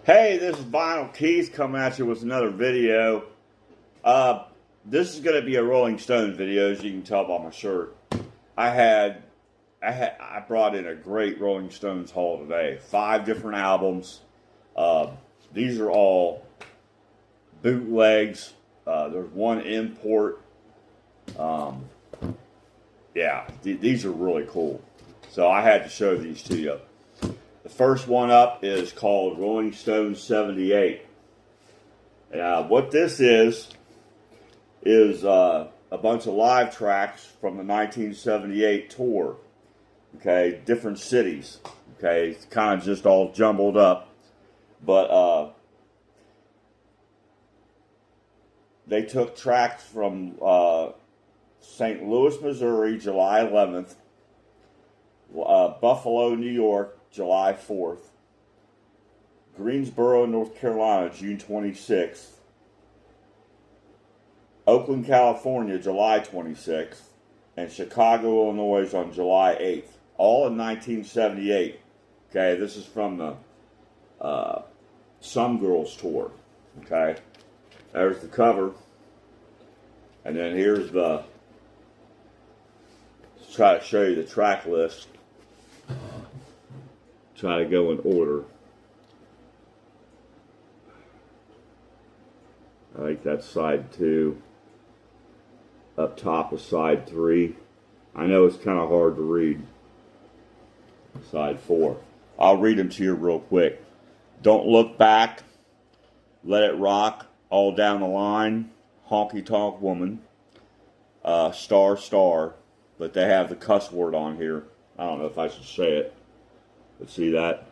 Hey, this is Vinyl Keith coming at you with another video. This is going to be a Rolling Stones video, as you can tell by my shirt. I brought in a great Rolling Stones haul today. 5 different albums. These are all bootlegs. There's one import. These are really cool. So I had to show these to you. The first one up is called Rolling Stones 78. What this is a bunch of live tracks from the 1978 tour. Okay, different cities. Okay, it's kind of just all jumbled up. But they took tracks from St. Louis, Missouri, July 11th, Buffalo, New York, July 4th, Greensboro, North Carolina, June 26th, Oakland, California, July 26th, and Chicago, Illinois on July 8th, all in 1978. Okay, this is from the Some Girls tour. Okay, there's the cover, and then here's let's try to show you the track list. Try to go in order. I think that's side 2. Up top is side 3. I know it's kind of hard to read. Side 4. I'll read them to you real quick. Don't Look Back, Let It Rock, All Down the Line, Honky Tonk Woman, Star Star, but they have the cuss word on here. I don't know if I should say it. Let's see that.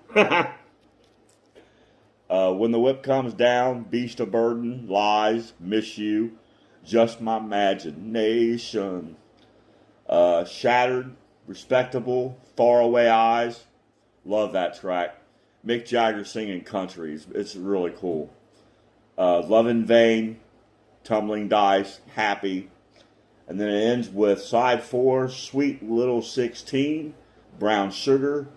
When the Whip Comes Down, Beast of Burden, Lies, Miss You, Just My Imagination, Shattered, Respectable, Faraway Eyes. Love that track. Mick Jagger singing countries. It's really cool. Love in Vain, Tumbling Dice, Happy. And then it ends with side 4, Sweet Little 16, Brown Sugar,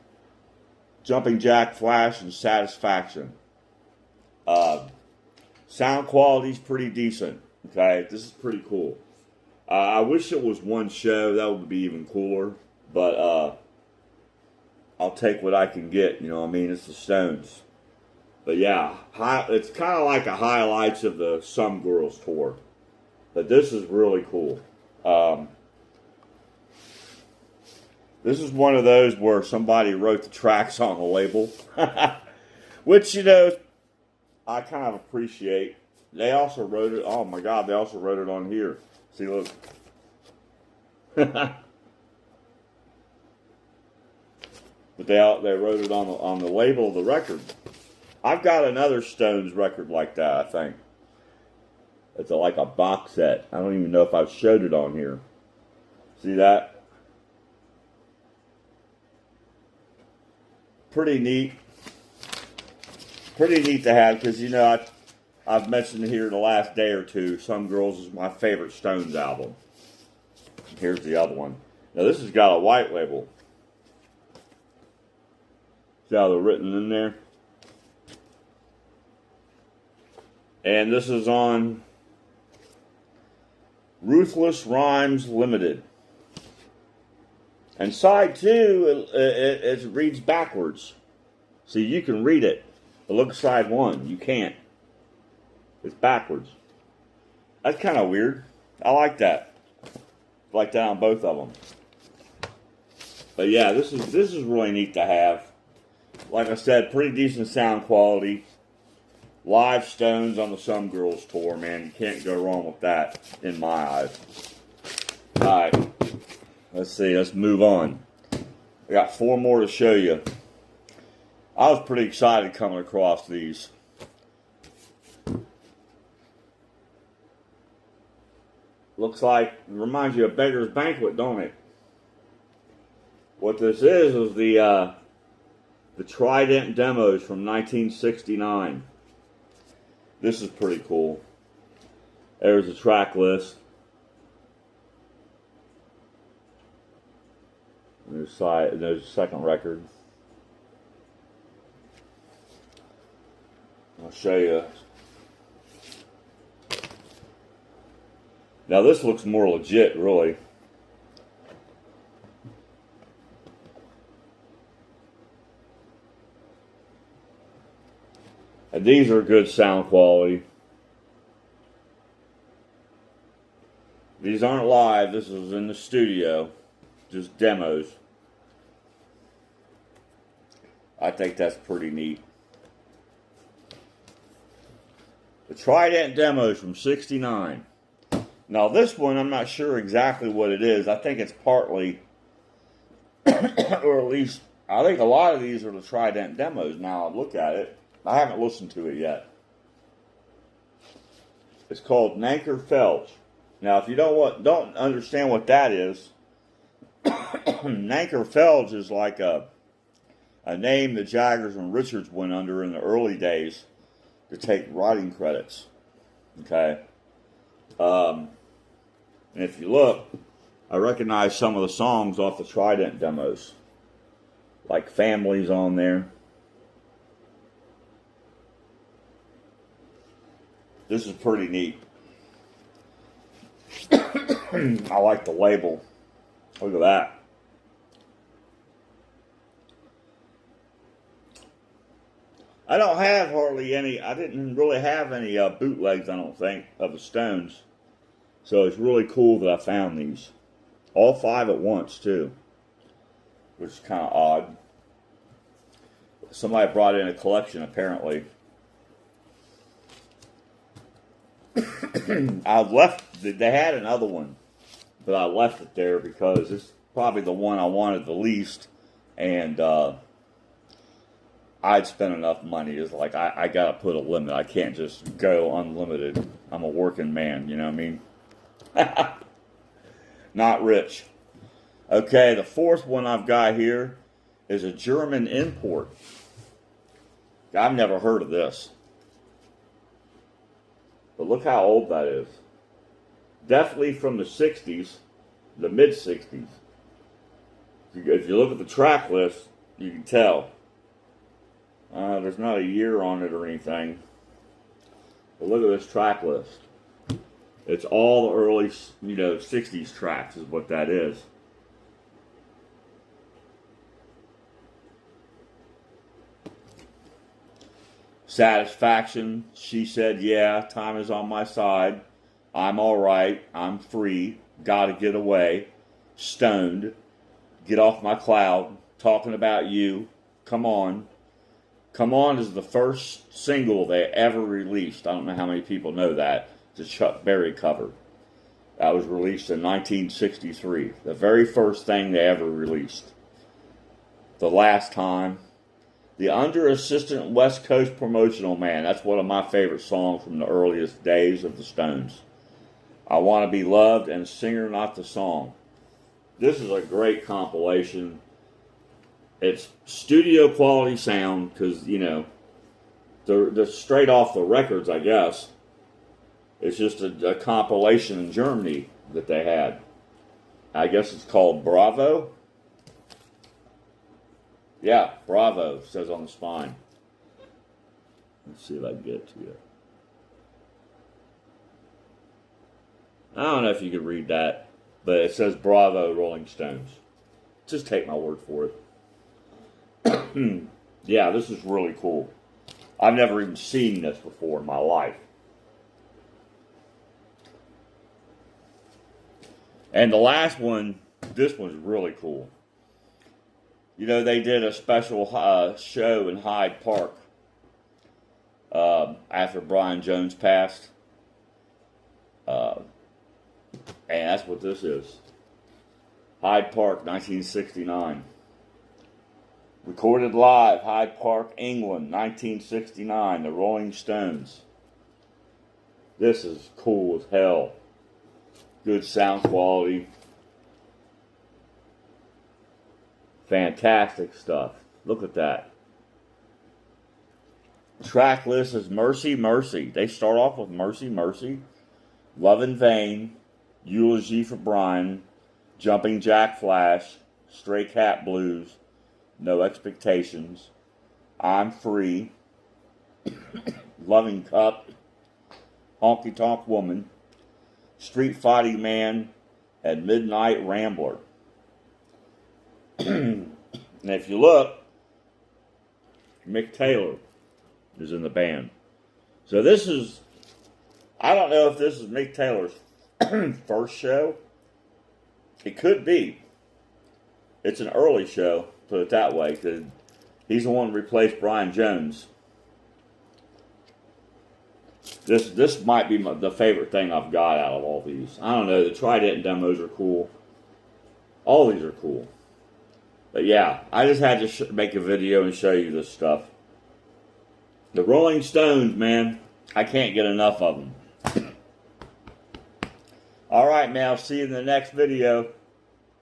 Jumping Jack Flash, and Satisfaction. Sound quality's pretty decent. Okay, this is pretty cool. I wish it was one show. That would be even cooler. But I'll take what I can get. You know what I mean? It's the Stones. But yeah, it's kind of like a highlights of the Some Girls tour. But this is really cool. This is one of those where somebody wrote the tracks on the label, which, you know, I kind of appreciate. They also wrote it, oh my God, they also wrote it on here. See, look. But they wrote it on the label of the record. I've got another Stones record like that, I think. It's like a box set. I don't even know if I've showed it on here. See that? Pretty neat. Pretty neat to have, because, you know, I've mentioned here the last day or two, Some Girls is my favorite Stones album. Here's the other one. Now, this has got a white label. See how they're written in there? And this is on Ruthless Rhymes Limited. And side 2, it reads backwards. So you can read it. But look at side 1. You can't. It's backwards. That's kind of weird. I like that. I like that on both of them. But yeah, this is really neat to have. Like I said, pretty decent sound quality. Live Stones on the Some Girls tour, man. You can't go wrong with that, in my eyes. Alright. Let's see, let's move on. I got 4 more to show you. I was pretty excited coming across these. Looks like, it reminds you of Beggar's Banquet, don't it? What this is the Trident demos from 1969. This is pretty cool. There's the track list. There's the second record. I'll show you. Now this looks more legit, really. And these are good sound quality. These aren't live. This is in the studio. Just demos. I think that's pretty neat. The Trident demos from '69. Now this one, I'm not sure exactly what it is. I think it's partly, or at least, I think a lot of these are the Trident demos. Now I look at it. I haven't listened to it yet. It's called Nanker Felge. Now, if you don't understand what that is, Nanker Felge is like a name that Jaggers and Richards went under in the early days to take writing credits. Okay. And if you look, I recognize some of the songs off the Trident demos, like Family's on there. This is pretty neat. I like the label. Look at that. I don't have hardly any, I didn't really have any bootlegs, I don't think, of the Stones. So it's really cool that I found these. All 5 at once, too. Which is kind of odd. Somebody brought in a collection, apparently. I left, they had another one, but I left it there because it's probably the one I wanted the least, and I'd spent enough money. It's like, I got to put a limit. I can't just go unlimited. I'm a working man, you know what I mean? Not rich. Okay, the 4th one I've got here is a German import. I've never heard of this. But look how old that is. Definitely from the 60s, the mid-60s. If you look at the track list, you can tell. There's not a year on it or anything. But look at this track list. It's all the early, 60s tracks is what that is. Satisfaction, She Said Yeah, Time Is On My Side, I'm Alright, I'm Free, Gotta Get Away, Stoned, Get Off My Cloud, Talking About You, Come On. Come On is the first single they ever released. I don't know how many people know that. It's a Chuck Berry cover. That was released in 1963. The very first thing they ever released. The Last Time. The Under Assistant West Coast Promotional Man. That's one of my favorite songs from the earliest days of the Stones. I Want to Be Loved and Singer Not the Song. This is a great compilation. It's studio quality sound because, they're straight off the records, I guess. It's just a compilation in Germany that they had. I guess it's called Bravo. Yeah, Bravo, says on the spine. Let's see if I can get to it. I don't know if you can read that, but it says Bravo Rolling Stones. Just take my word for it. Yeah, this is really cool. I've never even seen this before in my life. And the last one, this one's really cool. They did a special show in Hyde Park after Brian Jones passed. And that's what this is. Hyde Park, 1969. Recorded live, Hyde Park, England, 1969, the Rolling Stones. This is cool as hell. Good sound quality. Fantastic stuff. Look at that. Track list is Mercy, Mercy. They start off with Mercy, Mercy, Love in Vain, Eulogy for Brian, Jumping Jack Flash, Stray Cat Blues, No Expectations, I'm Free, Loving Cup, Honky Tonk Woman, Street Fighting Man, and Midnight Rambler. And if you look, Mick Taylor is in the band. So this is, I don't know if this is Mick Taylor's first show. It could be. It's an early show, put it that way, because he's the one who replaced Brian Jones. This might be the favorite thing I've got out of all these. I don't know, the Trident demos are cool. All these are cool. But yeah, I just had to make a video and show you this stuff. The Rolling Stones, man, I can't get enough of them. Alright, man, I'll see you in the next video.